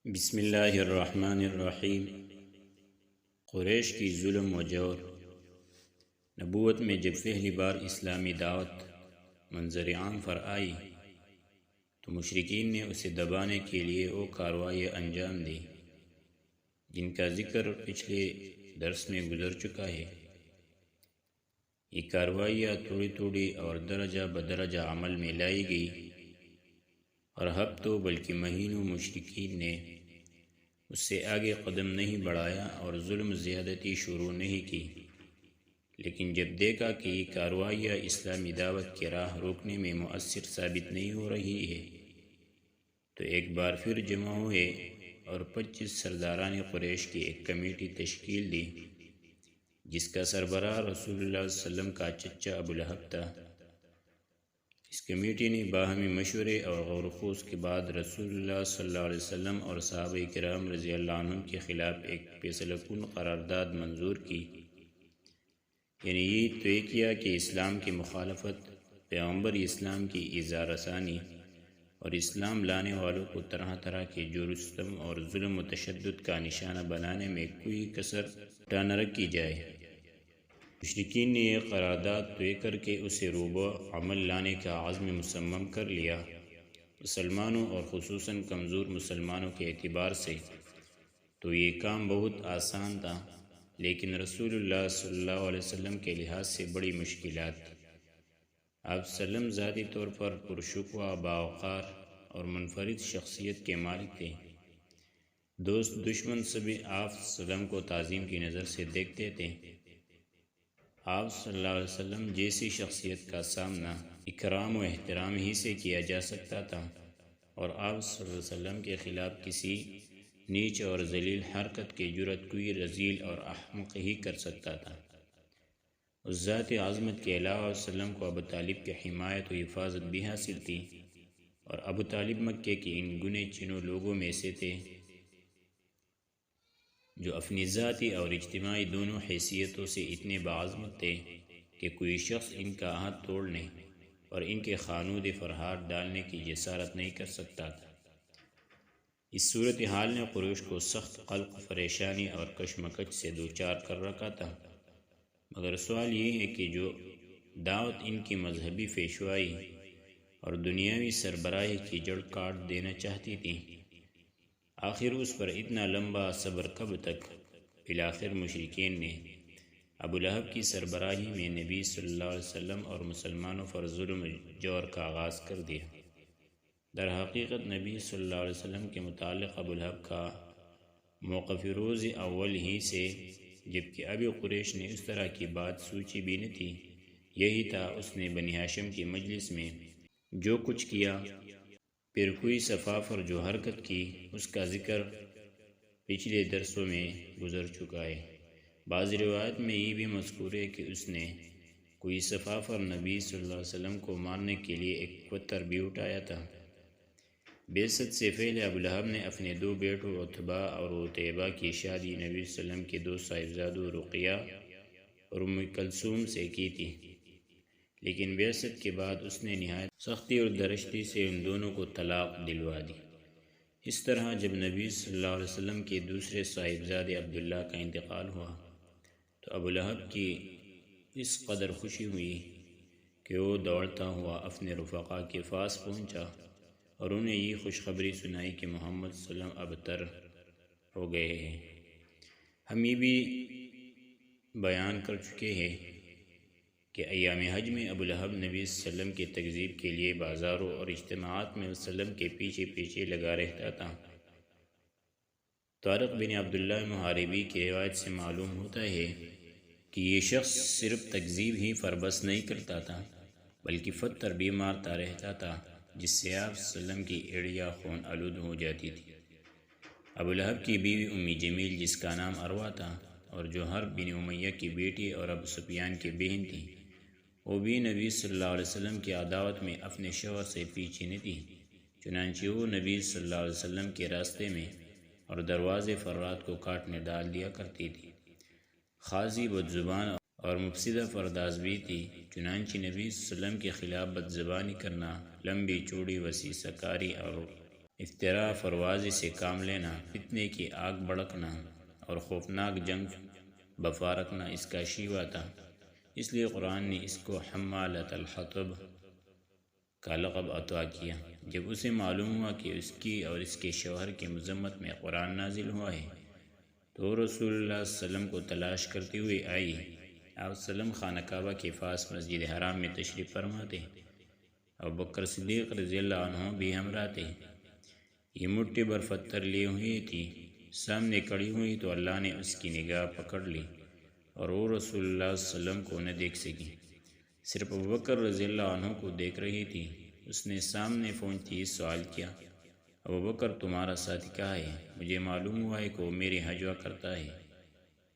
بسم اللہ الرحمن الرحیم۔ قریش کی ظلم و جور۔ نبوت میں جب پہلی بار اسلامی دعوت منظر عام پر آئی تو مشرکین نے اسے دبانے کے لیے وہ کارروائیاں انجام دی جن کا ذکر پچھلے درس میں گزر چکا ہے۔ یہ کارروائیاں تھوڑی تھوڑی اور درجہ بدرجہ عمل میں لائی گئی، اور ہفتوں بلکہ مہینوں مشرکین نے اس سے آگے قدم نہیں بڑھایا اور ظلم زیادتی شروع نہیں کی۔ لیکن جب دیکھا کہ یہ کارروائیاں اسلامی دعوت کی راہ روکنے میں مؤثر ثابت نہیں ہو رہی ہے تو ایک بار پھر جمع ہوئے اور 25 سرداران قریش کی ایک کمیٹی تشکیل دی جس کا سربراہ رسول اللہ صلی اللہ علیہ وسلم کا چچا ابو لہب تھا۔ اس کمیٹی نے باہمی مشورے اور غور و خوض کے بعد رسول اللہ صلی اللہ علیہ وسلم اور صحابہ کرام رضی اللہ عنہم کے خلاف ایک فیصلہ کن قرارداد منظور کی، یعنی یہ طے کیا کہ اسلام کی مخالفت، پیغمبر اسلام کی ایذا رسانی اور اسلام لانے والوں کو طرح طرح کے جور و ستم اور ظلم و تشدد کا نشانہ بنانے میں کوئی کسر نہ رکھی جائے۔ مشرکین نے یہ قرارداد طے کر کے اسے روبہ عمل لانے کا عزم مصمم کر لیا۔ مسلمانوں اور خصوصاً کمزور مسلمانوں کے اعتبار سے تو یہ کام بہت آسان تھا، لیکن رسول اللہ صلی اللہ علیہ وسلم کے لحاظ سے بڑی مشکلات تھی۔ آپ سلم ذاتی طور پر پرشکوہ، باوقار اور منفرد شخصیت کے مالک تھے۔ دوست دشمن سبھی آپ سلم کو تعظیم کی نظر سے دیکھتے تھے۔ آپ صلی اللہ علیہ وسلم جیسی شخصیت کا سامنا اکرام و احترام ہی سے کیا جا سکتا تھا، اور آپ صلی اللہ علیہ وسلم کے خلاف کسی نیچ اور ذلیل حرکت کی جرأت کوئی رذیل اور احمق ہی کر سکتا تھا۔ اس ذاتی عظمت کے علاوہ وسلم کو ابو طالب کی حمایت و حفاظت بھی حاصل تھی، اور ابو طالب مکے کے ان گنے چنو لوگوں میں سے تھے جو اپنی ذاتی اور اجتماعی دونوں حیثیتوں سے اتنے باعظمت تھے کہ کوئی شخص ان کا ہاتھ توڑنے اور ان کے خانود پر ہاتھ ڈالنے کی جسارت نہیں کر سکتا تھا۔ اس صورتحال نے قریش کو سخت قلق، پریشانی اور کشمکش سے دوچار کر رکھا تھا، مگر سوال یہ ہے کہ جو دعوت ان کی مذہبی پیشوائی اور دنیاوی سربراہی کی جڑ کاٹ دینا چاہتی تھی، آخر اس پر اتنا لمبا صبر کب تک؟ بالآخر مشرکین نے ابو لہب کی سربراہی میں نبی صلی اللہ علیہ وسلم اور مسلمانوں پر ظلم جور کا آغاز کر دیا۔ در حقیقت نبی صلی اللہ علیہ وسلم کے متعلق ابو لہب کا موقف روز اول ہی سے، جبکہ ابھی قریش نے اس طرح کی بات سوچی بھی نہ تھی، یہی تھا۔ اس نے بنی ہاشم کی مجلس میں جو کچھ کیا، پھر کوئی صفحہ پر جو حرکت کی، اس کا ذکر پچھلے درسوں میں گزر چکا ہے۔ بعض روایت میں یہ بھی مذکور ہے کہ اس نے کوئی صفحہ پر نبی صلی اللہ علیہ وسلم کو مارنے کے لیے ایک پتھر بھی اٹھایا تھا۔ بعثت سے پہلے ابو لہب نے اپنے 2 بیٹوں عتبہ اور عتیبہ کی شادی نبی صلی اللہ علیہ وسلم کے 2 صاحبزادوں رقیہ اور ام کلثوم سے کی تھی، لیکن بعثت کے بعد اس نے نہایت سختی اور درشتی سے ان دونوں کو طلاق دلوا دی۔ اس طرح جب نبی صلی اللہ علیہ وسلم کے دوسرے صاحبزادے عبداللہ کا انتقال ہوا تو ابو لہب کی اس قدر خوشی ہوئی کہ وہ دوڑتا ہوا اپنے رفقا کے پاس پہنچا اور انہیں یہ خوشخبری سنائی کہ محمد صلی اللہ علیہ وسلم ابتر ہو گئے ہیں۔ ہم یہ بھی بیان کر چکے ہیں کہ ایام حج میں ابو لہب نبی صلی اللہ علیہ وسلم کی تکذیب کے لیے بازاروں اور اجتماعات میں وسلم کے پیچھے پیچھے لگا رہتا تھا۔ طارق بن عبداللہ محاربی کی روایت سے معلوم ہوتا ہے کہ یہ شخص صرف تکذیب ہی پر بس نہیں کرتا تھا بلکہ پتھر بھی مارتا رہتا تھا، جس سے آپ صلی اللہ علیہ وسلم کی ایڑیاں خون آلود ہو جاتی تھی۔ ابو لہب کی بیوی ام جمیل، جس کا نام عروہ تھا اور جو حرب بن امیہ کی بیٹی اور ابو سفیان کی بہن تھی، وہ بھی نبی صلی اللہ علیہ وسلم کی عداوت میں اپنے شوہر سے پیچھے نہ تھی، چنانچہ وہ نبی صلی اللہ علیہ وسلم کے راستے میں اور دروازے پر رات کو کاٹنے ڈال دیا کرتی تھی۔ خاصی بد زبان اور مفسدہ پرداز بھی تھی، چنانچہ نبی صلی اللہ علیہ وسلم کے خلاف بد زبانی کرنا، لمبی چوڑی وسیع سکاری اور افتراء فروازی سے کام لینا، فتنے کی آگ بڑکنا اور خوفناک جنگ بپا رکھنا اس کا شیوا تھا۔ اس لیے قرآن نے اس کو حمالۃ الحطب کا لقب عطا کیا۔ جب اسے معلوم ہوا کہ اس کی اور اس کے شوہر کی مذمت میں قرآن نازل ہوا ہے تو رسول اللہ صلی اللہ علیہ وسلم کو تلاش کرتے ہوئے آئی۔ آپ وسلم خانہ کعبہ کے پاس مسجد حرام میں تشریف فرما تھے۔ ابوبکر صدیق رضی اللہ عنہ بھی ہمراہ تھے۔ یہ مٹھی بھر پتھر لیے ہوئی تھی، سامنے کھڑی ہوئی تو اللہ نے اس کی نگاہ پکڑ لی اور وہ رسول اللہ صلی اللہ علیہ وسلم کو نہ دیکھ سکی، صرف ابوبکر رضی اللہ عنہ کو دیکھ رہی تھی۔ اس نے سامنے پہنچتے سوال کیا، ابوبکر تمہارا ساتھی کہاں ہے؟ مجھے معلوم ہوا ہے کہ وہ میری ہجوہ کرتا ہے،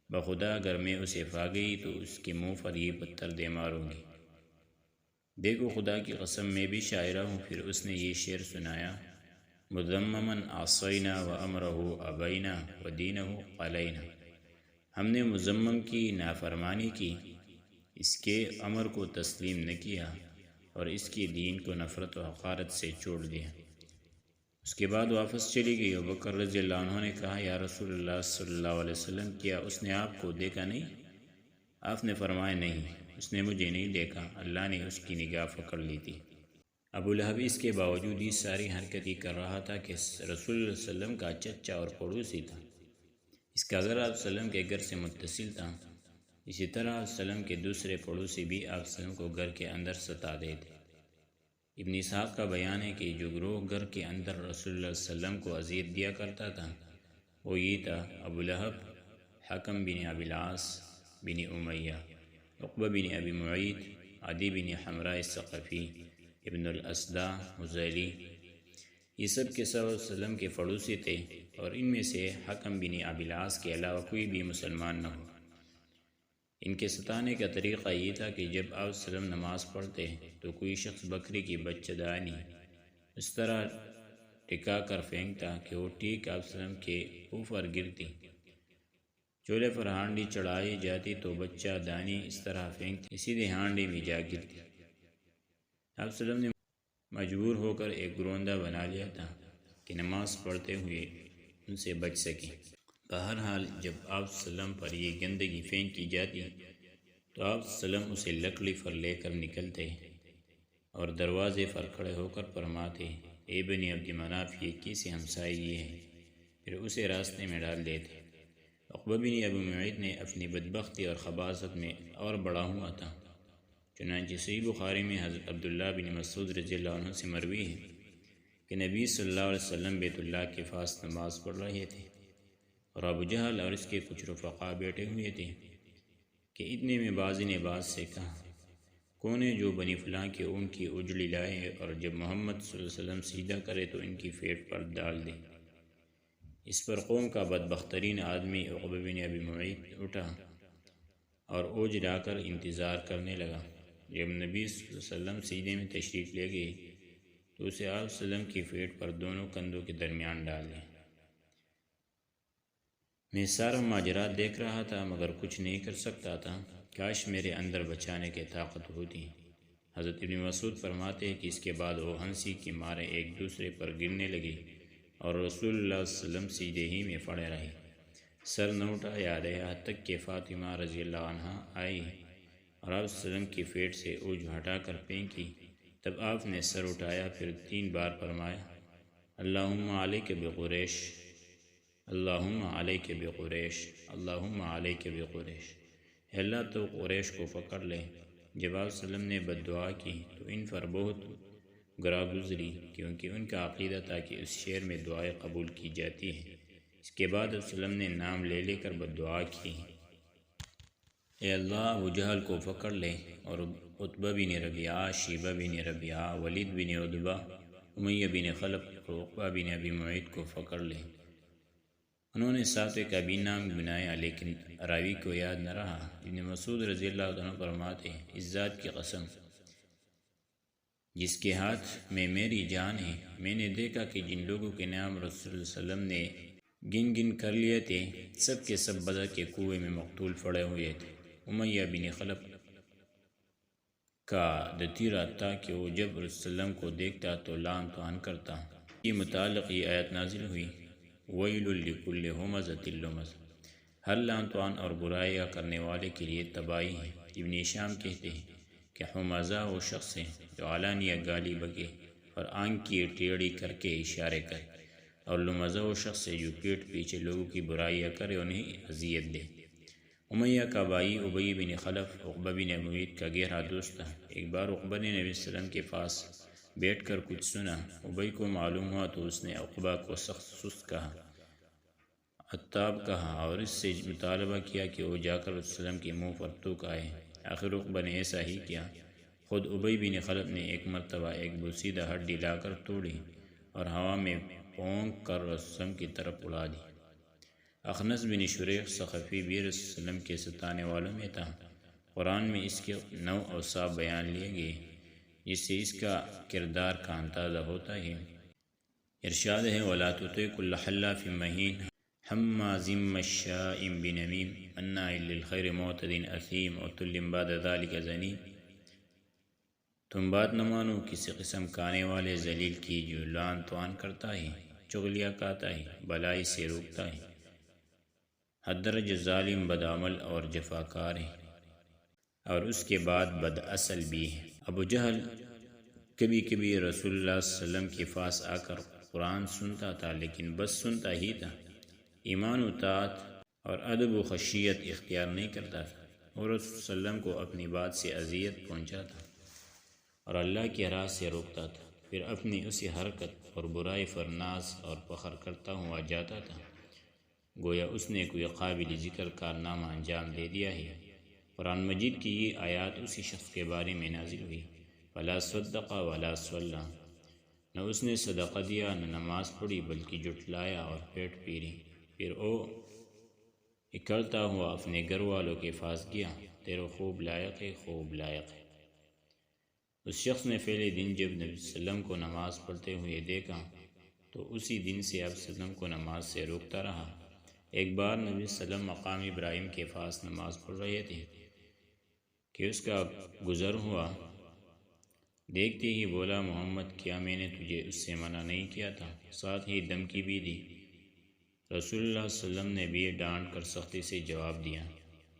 بخدا اگر میں اسے پا گئی تو اس کے منہ پر یہ پتھر دے ماروں گی۔ دیکھو خدا کی قسم میں بھی شاعرہ ہوں۔ پھر اس نے یہ شعر سنایا، مذممن عصینا و امرہ ابینا و دینہ قلینا۔ ہم نے مذمم کی نافرمانی کی، اس کے امر کو تسلیم نہ کیا اور اس کے دین کو نفرت و حقارت سے چھوڑ دیا۔ اس کے بعد واپس چلی گئی۔ ابوبکر رضی اللہ عنہ نے کہا، یا رسول اللہ صلی اللہ علیہ وسلم، کیا اس نے آپ کو دیکھا نہیں؟ آپ نے فرمایا، نہیں، اس نے مجھے نہیں دیکھا، اللہ نے اس کی نگاہ پکڑ لی تھی۔ ابو لہب اس کے باوجود یہ ساری حرکتیں کر رہا تھا کہ رسول اللہ صلی اللہ علیہ وسلم کا چچا اور پڑوسی تھا۔ اس کا گھر آپ صلی اللہ علیہ وسلم کے گھر سے متصل تھا۔ اسی طرح آپ صلی اللہ علیہ وسلم کے دوسرے پڑوسی بھی آپ صلی اللہ علیہ وسلم کو گھر کے اندر ستا تھے۔ ابن اسحاق کا بیان ہے کہ جو گروہ گھر کے اندر رسول اللہ صلی اللہ علیہ وسلم کو اذیت دیا کرتا تھا وہ یہ تھا: ابو لہب، حکم بن ابی العاص بن امیہ، عقبہ بن ابی معیط، عدی بن حمراء الثقفی، ابن الاسداء حذیلی۔ یہ سب کے سب صلی اللہ علیہ وسلم کے پڑوسی تھے اور ان میں سے حکم بن ابی العاص کے علاوہ کوئی بھی مسلمان نہ ہو۔ ان کے ستانے کا طریقہ یہ تھا کہ جب آپ صلی اللہ علیہ وسلم نماز پڑھتے تو کوئی شخص بکری کی بچہ دانی اس طرح ٹکا کر پھینکتا کہ وہ ٹھیک آپ صلی اللہ علیہ وسلم کے اوپر گرتی۔ چولہے پر ہانڈی چڑھائی جاتی تو بچہ دانی اس طرح پھینکتی، سیدھے ہانڈی میں جا گرتی۔ آپ صلی اللہ علیہ وسلم نے مجبور ہو کر ایک گروندہ بنا لیا تھا کہ نماز پڑھتے ہوئے ان سے بچ سکیں۔ بہرحال جب آپ صلی اللہ علیہ وسلم پر یہ گندگی پھینکی جاتی تو آپ صلی اللہ علیہ وسلم اسے لکڑی پر لے کر نکلتے اور دروازے پر کھڑے ہو کر فرماتے، اے بنی عبد مناف، یہ کیسے ہمسائے ہے؟ پھر اسے راستے میں ڈال دیتے۔ عقبہ بن ابی معیط نے اپنی بدبختی اور خباثت میں اور بڑا ہوا تھا۔ چنانچہ صحیح بخاری میں حضرت عبداللہ بن مسعود رضی اللہ عنہ سے مروی ہے کہ نبی صلی اللہ علیہ وسلم بیت اللہ کے پاس نماز پڑھ رہے تھے اور ابو جہل اور اس کے کچھ رفقا بیٹھے ہوئے تھے کہ اتنے میں بازی نے باز سے کہا، کون ہے جو بنی فلاں کے اون کی اجڑی لائے اور جب محمد صلی اللہ علیہ وسلم سیدھا کرے تو ان کی پیٹ پر ڈال دے۔ اس پر قوم کا بدبخت ترین آدمی عقبہ بن ابی معیط اٹھا اور اوج لا کر انتظار کرنے لگا۔ جب نبی صلی اللہ علیہ وسلم سیدھے میں تشریف لے گئے تو اسے آپ صلی اللہ علیہ وسلم کی پیٹ پر دونوں کندھوں کے درمیان ڈال دیا۔ میں سارا ماجرا دیکھ رہا تھا مگر کچھ نہیں کر سکتا تھا، کاش میرے اندر بچانے کی طاقت ہوتی۔ حضرت ابن مسعود فرماتے ہیں کہ اس کے بعد وہ ہنسی کے مارے ایک دوسرے پر گرنے لگے اور رسول اللہ صلی اللہ علیہ وسلم سیدھے ہی میں پڑے رہے، سر نہ اٹھایا یہاں تک کہ فاطمہ رضی اللہ عنہا آئی اور آپ صلی اللہ علیہ وسلم کی پیٹ سے اوج ہٹا کر پھینکی۔ تب آپ نے سر اٹھایا، پھر 3 بار فرمایا، اللہم علیک بقریش، اللہم علیک بقریش، اللہم علیک بقریش۔ اے اللہ تو قریش کو پکڑ لے۔ جب آپ صلی اللہ علیہ وسلم نے بد دعا کی تو ان پر بہت گراں گزری، کیونکہ ان کا عقیدہ تھا کہ اس شعر میں دعائیں قبول کی جاتی ہیں۔ اس کے بعد آپ صلی اللہ علیہ وسلم نے نام لے لے کر بد دعا کی، اے اللہ ابو جہل کو پکڑ لے اور عتبہ بن ربیعہ، شیبہ بن ربیعہ، ولید بن عتبہ، امیہ بن خلف اور عقبہ بن ابی معیط کو پکڑ لے۔ انہوں نے 7 کا بھی نام بنایا لیکن راوی کو یاد نہ رہا۔ ابن مسعود رضی اللہ عنہ فرماتے ہیں، اس ذات کی قسم جس کے ہاتھ میں میری جان ہے، میں نے دیکھا کہ جن لوگوں کے نام رسول اللہ صلی اللہ علیہ وسلم نے گن کر لیے تھے سب کے سب بدر کے کنویں میں مقتول پڑے ہوئے تھے۔ امیہ بن خلف کا دتیرہ تھا کہ وہ جب رسول اللہ صلی اللہ علیہ وسلم کو دیکھتا تو لعن طعن کرتا یہ متعلق یہ آیت نازل ہوئی، ویل لکل ہمزۃ لمزہ، ہر لعن طعن اور برائیاں کرنے والے کے لیے تباہی ہے۔ ابن ہشام کہتے ہیں کہ ہمزہ وہ شخص ہے جو علانیہ گالی بکے اور آنکھ کی ٹیڑھی کر کے اشارے کرے، اور لمزہ وہ شخص ہے جو پیٹھ پیچھے لوگوں کی برائیاں کرے انہیں اذیت دے۔ امیہ کا بھائی ابی بن خلف عقبہ بن معیط کا گہرا دوست تھا۔ ایک بار عقبہ نے نبی صلی اللہ علیہ وسلم کے پاس بیٹھ کر کچھ سنا۔ ابی کو معلوم ہوا تو اس نے عقبہ کو سخت سست کہا، عتاب کہا، اور اس سے مطالبہ کیا کہ وہ جا کر رسول صلی اللہ علیہ وسلم کے منہ پر تھوک آئے۔ آخر عقبہ نے ایسا ہی کیا۔ خود ابی بن خلف نے ایک مرتبہ ایک بوسیدہ ہڈی لا کر توڑی اور ہوا میں پھونک کر رسول صلی اللہ علیہ وسلم کی طرف اڑا دی۔ اخنس بن شریح ثقفی بھی رسول صلی اللہ علیہ وسلم کے ستانے والوں میں تھا۔ قرآن میں اس کے 9 اوصاف بیان لیے گئے جس سے اس کا کردار کا اندازہ ہوتا ہے۔ ارشاد ہے، وَلَا تُطِعْ كُلَّ حَلَّافٍ مَّهِينٍ حَمَّازٍ مَّشَّاءٍ بِنَمِيمٍ مَّنَّاعٍ لِّلْخَيْرِ مُعْتَدٍ أَثِيمٍ عُتُلٍّ بَعْدَ ذَلِكَ زَنِيمٍ۔ تم بات نہ مانو کسی قسم کانے والے ذلیل کی جو لعن طعن کرتا ہے، چغلیاں کھاتا ہے، بھلائی سے روکتا ہے، حد درجہ ظالم، بدعمل اور جفاکار ہے، اور اس کے بعد بد اصل بھی ہے۔ ابو جہل کبھی کبھی رسول اللہ صلی اللہ علیہ وسلم کے پاس آ کر قرآن سنتا تھا، لیکن بس سنتا ہی تھا، ایمان و طاعت اور ادب و خشیت اختیار نہیں کرتا تھا، اور رسول صلی اللہ علیہ وسلم کو اپنی بات سے اذیت پہنچاتا اور اللہ کی راہ سے روکتا تھا، پھر اپنی اسی حرکت اور برائی پر ناز اور فخر کرتا ہوا جاتا تھا، گویا اس نے کوئی قابل ذکر کارنامہ انجام دے دیا ہے۔ قرآن مجید کی یہ آیات اسی شخص کے بارے میں نازل ہوئی، فلا صدق ولا صلی، نہ اس نے صدقہ دیا نہ نماز پڑھی بلکہ جھٹلایا اور پیٹ پیری، پھر وہ اکڑتا ہوا اپنے گھر والوں کے پاس گیا، تیرا خوب لائق ہے، خوب لائق ہے۔ اس شخص نے پہلے دن جب نبی صلی اللہ علیہ وسلم کو نماز پڑھتے ہوئے دیکھا تو اسی دن سے آپ صلی اللہ علیہ وسلم کو نماز سے روکتا رہا۔ ایک بار نبی صلی اللہ علیہ وسلم مقام ابراہیم کے پاس نماز پڑھ رہے تھے کہ اس کا گزر ہوا، دیکھتے ہی بولا، محمد، کیا میں نے تجھے اس سے منع نہیں کیا تھا؟ ساتھ ہی دھمکی بھی دی۔ رسول اللہ صلی اللہ علیہ وسلم نے بھی ڈانٹ کر سختی سے جواب دیا۔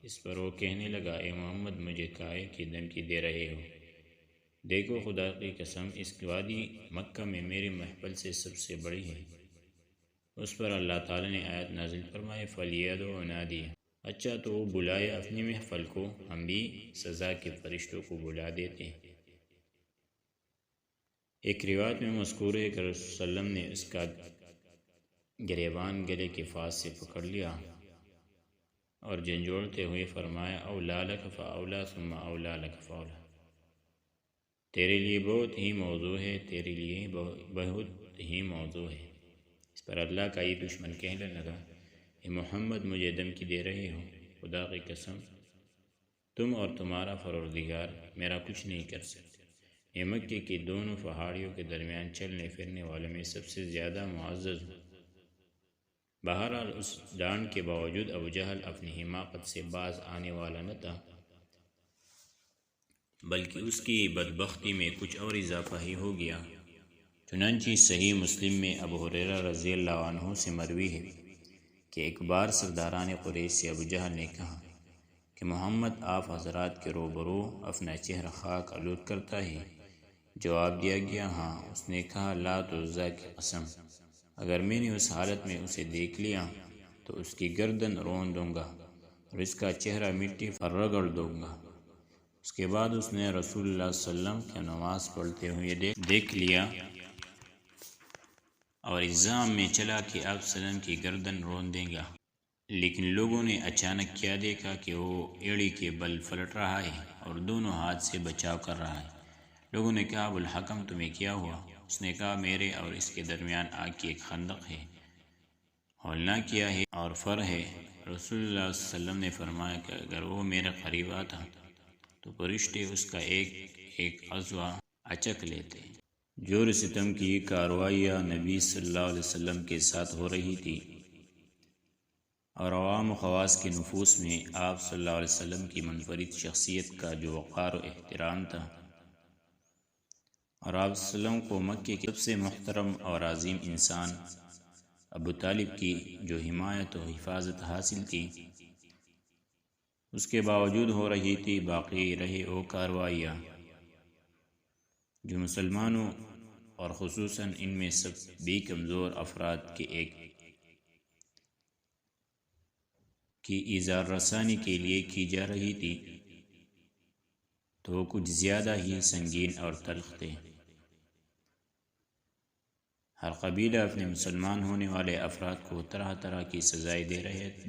اس پر وہ کہنے لگا، اے محمد، مجھے کاہے کی دھمکی دے رہے ہو؟ دیکھو، خدا کی قسم، اس وادی مکہ میں میرے محفل سے سب سے بڑی ہے۔ اس پر اللہ تعالیٰ نے آیت نازل فرمائے، فَلْيَدْعُ نَادِيَهُ، اچھا تو وہ بلائے اپنی محفل کو، ہم بھی سزا کے فرشتوں کو بلا دیتے ہیں۔ ایک روایت میں مذکور ہے کہ رسول صلی اللہ علیہ وسلم نے اس کا گریبان گلے کے پاس سے پکڑ لیا اور جھنجھوڑتے ہوئے فرمایا، اولیٰ لک فاولیٰ ثم اولیٰ لک فاولیٰ، تیرے لیے بہت ہی موضوع ہے، تیرے لیے بہت ہی موضوع ہے۔ اس پر اللہ کا یہ دشمن کہنے لگا، اے محمد، مجھے دھمکی دے رہے ہو؟ خدا کی قسم، تم اور تمہارا پروردگار میرا کچھ نہیں کر سکتے۔ میں مکے کی دونوں پہاڑیوں کے درمیان چلنے پھرنے والوں میں سب سے زیادہ معزز ہوں۔ بہرحال اس ڈانٹ کے باوجود ابو جہل اپنی حماقت سے باز آنے والا نہ تھا، بلکہ اس کی بدبختی میں کچھ اور اضافہ ہی ہو گیا۔ چنانچہ صحیح مسلم میں ابو ہریرہ رضی اللہ عنہ سے مروی ہے کہ ایک بار سرداران قریش سے ابو جہل نے کہا کہ محمد آپ حضرات کے روبرو اپنا چہرہ خاک آلود کرتا ہے؟ جواب دیا گیا، ہاں۔ اس نے کہا، لات و عزیٰ کی قسم، اگر میں نے اس حالت میں اسے دیکھ لیا تو اس کی گردن رون دوں گا اور اس کا چہرہ مٹی پر رگڑ دوں گا۔ اس کے بعد اس نے رسول اللہ صلی اللہ علیہ وسلم کی نماز پڑھتے ہوئے دیکھ لیا اور الزام میں چلا کہ آپ صلی اللہ علیہ وسلم کی گردن رون دیں گا، لیکن لوگوں نے اچانک کیا دیکھا کہ وہ ایڑی کے بل پلٹ رہا ہے اور دونوں ہاتھ سے بچاؤ کر رہا ہے۔ لوگوں نے کہا، ابو الحکم، تمہیں کیا ہوا؟ اس نے کہا، میرے اور اس کے درمیان آگ کی ایک خندق ہے، ہولنا کیا ہے اور فر ہے۔ رسول اللہ صلی اللہ علیہ وسلم نے فرمایا کہ اگر وہ میرے قریب آتا تو فرشتے اس کا ایک ایک عضو اچک لیتے۔ جور ستم کی کارروائیاں نبی صلی اللہ علیہ وسلم کے ساتھ ہو رہی تھی اور عوام و خواص کے نفوس میں آپ صلی اللہ علیہ وسلم کی منفرد شخصیت کا جو وقار و احترام تھا اور آپ صلی اللہ علیہ وسلم کو مکے کے سب سے محترم اور عظیم انسان ابو طالب کی جو حمایت و حفاظت حاصل تھی، اس کے باوجود ہو رہی تھی باقی رہے وہ کارروائیاں جو مسلمانوں اور خصوصاً ان میں سب بھی کمزور افراد کے ایک کی ایذا رسانی کے لیے کی جا رہی تھی، تو کچھ زیادہ ہی سنگین اور تلخ تھے۔ ہر قبیلہ اپنے مسلمان ہونے والے افراد کو طرح طرح کی سزائیں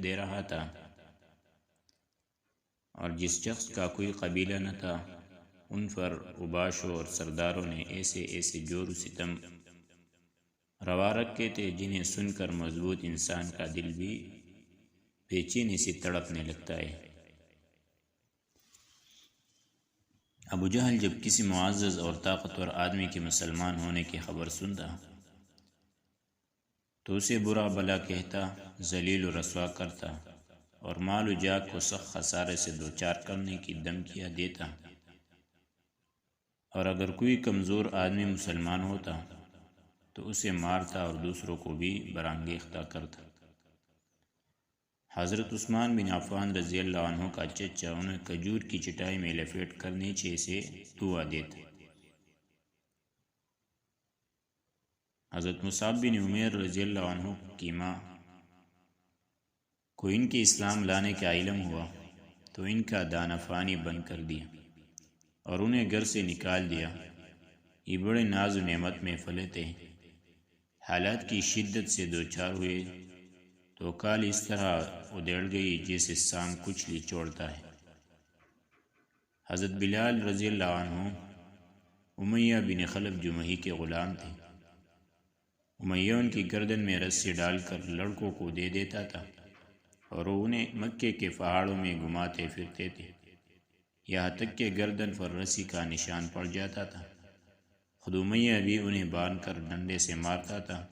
دے رہا تھا، اور جس شخص کا کوئی قبیلہ نہ تھا ان پر اوباشوں اور سرداروں نے ایسے جور و ستم روا رکھے تھے جنہیں سن کر مضبوط انسان کا دل بھی بے چینی سے تڑپنے لگتا ہے۔ ابو جہل جب کسی معزز اور طاقتور آدمی کے مسلمان ہونے کی خبر سنتا تو اسے برا بلا کہتا، ذلیل و رسوا کرتا اور مال و جاہ کو سخت خسارے سے دوچار کرنے کی دھمکیاں دیتا، اور اگر کوئی کمزور آدمی مسلمان ہوتا تو اسے مارتا اور دوسروں کو بھی برانگیختہ کرتا۔ حضرت عثمان بن عفان رضی اللہ عنہ کا چچا انہیں کھجور کی چٹائی میں لپیٹ کر نیچے سے دعا دیتا۔ حضرت مصعب بن عمیر رضی اللہ عنہ کی ماں کو ان کے اسلام لانے کا علم ہوا تو ان کا دانہ فانی بند کر دیا اور انہیں گھر سے نکال دیا۔ یہ بڑے ناز و نعمت میں پلے تھے، حالات کی شدت سے دوچار ہوئے تو کال اس طرح ادھیڑ گئی جیسے سام کچلی چھوڑتا ہے۔ حضرت بلال رضی اللہ عنہ امیہ بن خلف جمحی کے غلام تھے۔ امیہ ان کی گردن میں رسی ڈال کر لڑکوں کو دے دیتا تھا اور وہ انہیں مکے کے پہاڑوں میں گھماتے پھرتے تھے، یہاں تک کہ گردن پر رسی کا نشان پڑ جاتا تھا۔ خود امیہ بھی انہیں باندھ کر ڈنڈے سے مارتا تھا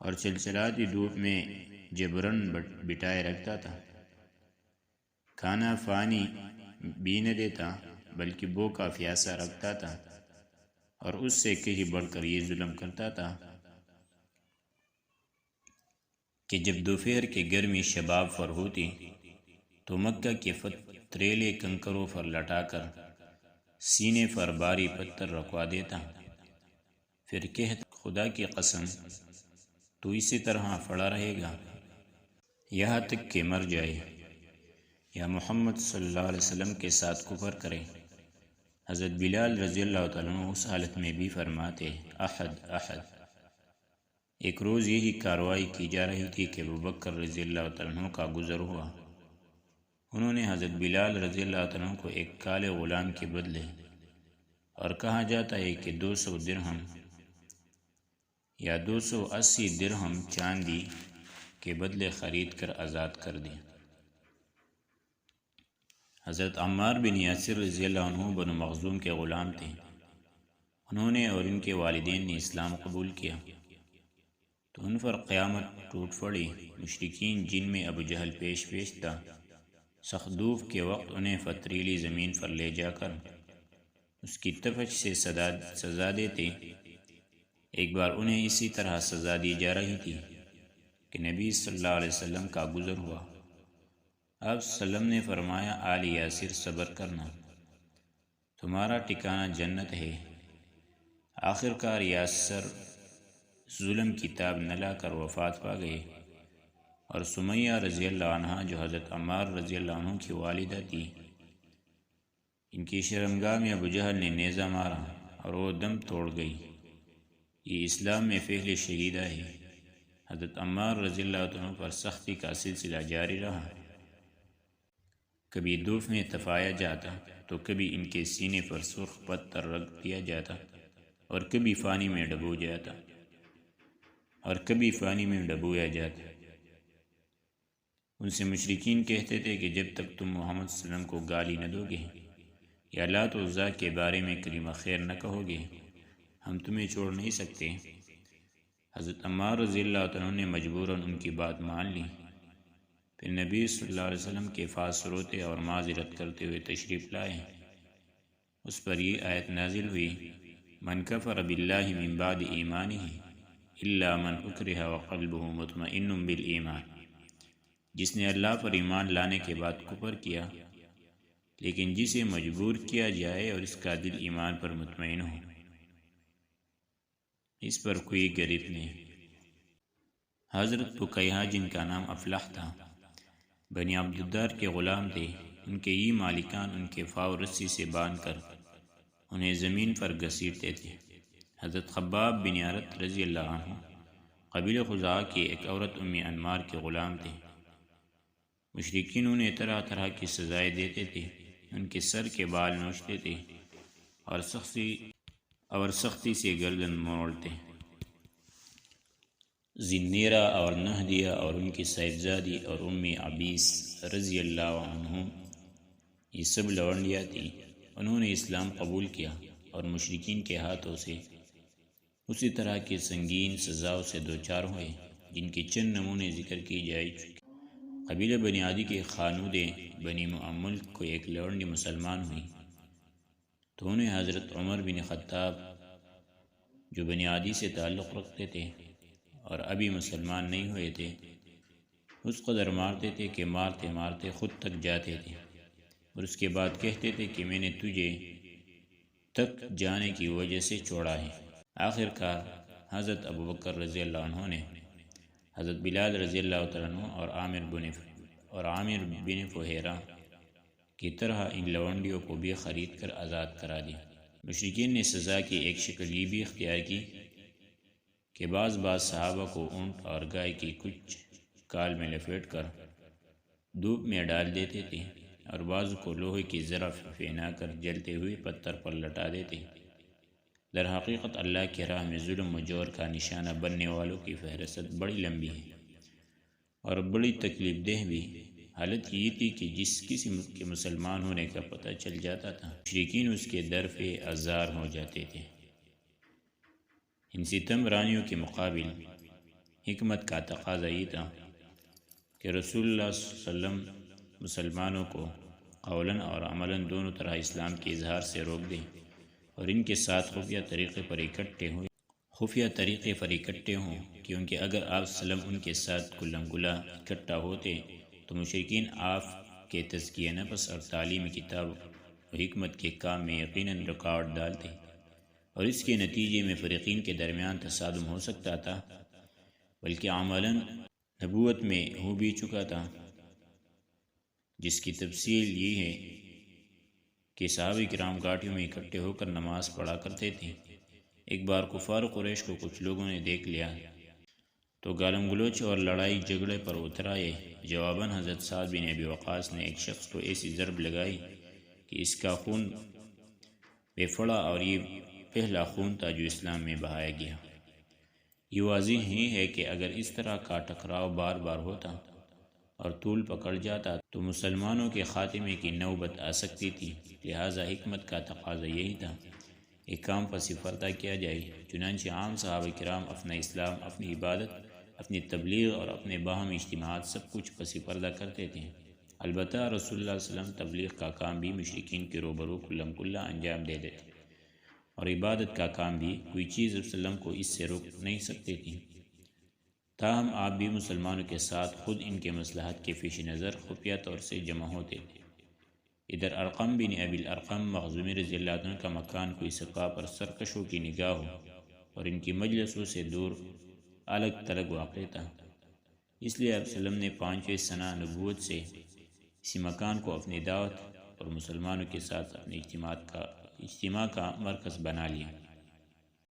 اور چلچلاتی دھوپ میں جبرن بٹھائے رکھتا تھا۔ کھانا فانی بھی نہ دیتا بلکہ بو کا پیاسہ رکھتا تھا، اور اس سے کہیں بڑھ کر یہ ظلم کرتا تھا کہ جب دوپہر کے گرمی شباب پر ہوتی تو مکہ کے پتریلے کنکروں پر لٹا کر سینے پر بھاری پتھر رکھوا دیتا، پھر کہتا، خدا کی قسم تو اسی طرح پڑا رہے گا یہاں تک کہ مر جائے یا محمد صلی اللہ علیہ وسلم کے ساتھ کفر کرے۔ حضرت بلال رضی اللہ تعالیٰ عنہ اس حالت میں بھی فرماتے، احد احد۔ ایک روز یہی کارروائی کی جا رہی تھی کہ ابو بکر رضی اللہ تعالیٰ عنہ کا گزر ہوا۔ انہوں نے حضرت بلال رضی اللہ تعالیٰ عنہ کو ایک کالے غلام کے بدلے، اور کہا جاتا ہے کہ 200 درہم یا 280 درہم چاندی کے بدلے خرید کر آزاد کر دیا۔ حضرت عمار بن یاسر رضی اللہ عنہ بنو مخزوم کے غلام تھے۔ انہوں نے اور ان کے والدین نے اسلام قبول کیا تو ان پر قیامت ٹوٹ پڑی۔ مشرکین جن میں ابو جہل پیش تھا، سخت دھوپ کے وقت انہیں پتریلی زمین پر لے جا کر اس کی تپش سے سزا دیتے۔ ایک بار انہیں اسی طرح سزا دی جا رہی تھی کہ نبی صلی اللہ علیہ وسلم کا گزر ہوا۔ آپ صلی اللہ علیہ وسلم نے فرمایا، آل یاسر صبر کرنا، تمہارا ٹھکانہ جنت ہے۔ آخر کار یاسر ظلم کی تاب نہ لا کر وفات پا گئے، اور سمیہ رضی اللہ عنہ جو حضرت عمار رضی اللہ عنہ کی والدہ تھی، ان کی شرمگاہ میں ابو جہل نے نیزہ مارا اور وہ دم توڑ گئی۔ یہ اسلام میں پہلے شہیدہ ہے۔ حضرت عمار رضی اللہ عنہ پر سختی کا سلسلہ جاری رہا، کبھی دھوپ میں تپایا جاتا تو کبھی ان کے سینے پر سرخ پتھر رکھ دیا جاتا اور کبھی پانی میں ڈبویا جاتا۔ ان سے مشرکین کہتے تھے کہ جب تک تم محمد صلی اللہ علیہ وسلم کو گالی نہ دو گے یا لات و عزیٰ کے بارے میں کلمہ خیر نہ کہو گے، ہم تمہیں چھوڑ نہیں سکتے۔ حضرت عمار رضی اللہ عنہ نے مجبوراً ان کی بات مان لی۔ پھر نبی صلی اللہ علیہ وسلم کے پاس روتے اور معذرت کرتے ہوئے تشریف لائے۔ اس پر یہ آیت نازل ہوئی، من کفر باللہ من بعد ایمانہ الا من اکرہ وقلبہ مطمئن بالایمان، جس نے اللہ پر ایمان لانے کے بعد کفر کیا لیکن جسے مجبور کیا جائے اور اس کا دل ایمان پر مطمئن ہو، اس پر کوئی گرفت نہیں۔ حضرت بکیہ جن کا نام افلح تھا، بنی عبدالدار کے غلام تھے۔ ان کے یہ مالکان ان کے پاؤں رسی سے باندھ کر انہیں زمین پر گھسیٹتے تھے۔ حضرت خباب بن عرت رضی اللہ عنہ قبیلہ خزاعہ کی ایک عورت ام انمار کے غلام تھے۔ مشرکین انہیں طرح طرح کی سزائیں دیتے تھے، ان کے سر کے بال نوچتے تھے اور سختی سے گردن موڑتے۔ زنیرہ اور نہدیہ اور ان کی صاحبزادی اور ام عبیس رضی اللہ عنہم، یہ سب لونڈیاں تھیں۔ انہوں نے اسلام قبول کیا اور مشرکین کے ہاتھوں سے اسی طرح کی سنگین سزاؤں سے دوچار ہوئے جن کے چند نمونے ذکر کی جائے چکے۔ قبیلہ بنی عادی کے خانود بنی معمل کو ایک لونڈی مسلمان ہوئی تو انہیں حضرت عمر بن خطاب جو بنی عادی سے تعلق رکھتے تھے اور ابھی مسلمان نہیں ہوئے تھے، اس قدر مارتے تھے کہ مارتے مارتے خود تک جاتے تھے اور اس کے بعد کہتے تھے کہ میں نے تجھے تک جانے کی وجہ سے چھوڑا ہے۔ آخر کار حضرت ابوبکر رضی اللہ عنہ نے حضرت بلال رضی اللہ عنہ اور عامر بن فہیرہ کی طرح ان لونڈیوں کو بھی خرید کر آزاد کرا دیا۔ مشرکین نے سزا کی ایک شکل یہ بھی اختیار کی کہ بعض صحابہ کو اونٹ اور گائے کی کچھ کال میں لپیٹ کر دھوپ میں ڈال دیتے تھے اور بعض کو لوہے کی ظرف پہنا کر جلتے ہوئے پتھر پر لٹا دیتے۔ در حقیقت اللہ کی راہ میں ظلم و جور کا نشانہ بننے والوں کی فہرست بڑی لمبی ہے اور بڑی تکلیف دہ بھی۔ حالت یہ تھی کہ جس کسی کے مسلمان ہونے کا پتہ چل جاتا تھا، مشرکین اس کے در پہ آزار ہو جاتے تھے۔ ان ستم رانیوں کے مقابل حکمت کا تقاضا یہ تھا کہ رسول اللہ صلی اللہ علیہ وسلم مسلمانوں کو قولاً اور عملاً دونوں طرح اسلام کے اظہار سے روک دیں اور ان کے ساتھ خفیہ طریقے پر اکٹھے ہوں، کیونکہ اگر آپ صلی اللہ علیہ وسلم ان کے ساتھ کلم گلا اکٹھا ہوتے تو مشرکین آپ کے تزکیہ نفس اور تعلیم کتاب و حکمت کے کام میں یقیناً رکاوٹ ڈالتے اور اس کے نتیجے میں فریقین کے درمیان تصادم ہو سکتا تھا، بلکہ عملاً نبوت میں ہو بھی چکا تھا، جس کی تفصیل یہ ہے کہ صحابہ کرام گھاٹیوں میں اکٹھے ہو کر نماز پڑھا کرتے تھے۔ ایک بار کفار قریش کو کچھ لوگوں نے دیکھ لیا تو گالم گلوچ اور لڑائی جھگڑے پر اتر آئے۔ جواباً حضرت سعد بن ابی وقاص نے ایک شخص کو ایسی ضرب لگائی کہ اس کا خون بے پھڑا، اور یہ پہلا خون تھا جو اسلام میں بہایا گیا۔ یہ واضح ہی ہے کہ اگر اس طرح کا ٹکراؤ بار بار ہوتا اور طول پکڑ جاتا تو مسلمانوں کے خاتمے کی نوبت آ سکتی تھی۔ لہٰذا حکمت کا تقاضا یہی تھا ایک کام پس پردہ کیا جائے۔ چنانچہ عام صحابہ کرام اپنا اسلام، اپنی عبادت، اپنی تبلیغ اور اپنے باہمی اجتماعات سب کچھ پس پردہ کرتے تھے۔ البتہ رسول اللہ صلی اللہ علیہ وسلم تبلیغ کا کام بھی مشرکین کے روبرو کلم کلا انجام دے دیتے اور عبادت کا کام بھی کوئی چیز رسول اللہ کو اس سے روک نہیں سکتی تھی۔ تاہم آپ بھی مسلمانوں کے ساتھ خود ان کے مصلحت کے پیش نظر خفیہ طور سے جمع ہوتے تھے۔ ادھر ارقم بن ابی الارقم مخزومی رضی اللہ عنہ کا مکان کوئی صفا پر سرکشوں کی نگاہ ہو اور ان کی مجلسوں سے دور الگ تلگ واقع تھا، اس لیے آپ صلی اللہ علیہ وسلم نے 5ویں سنہ نبوت سے اسی مکان کو اپنی دعوت اور مسلمانوں کے ساتھ اپنے اجتماع کا مرکز بنا لیا۔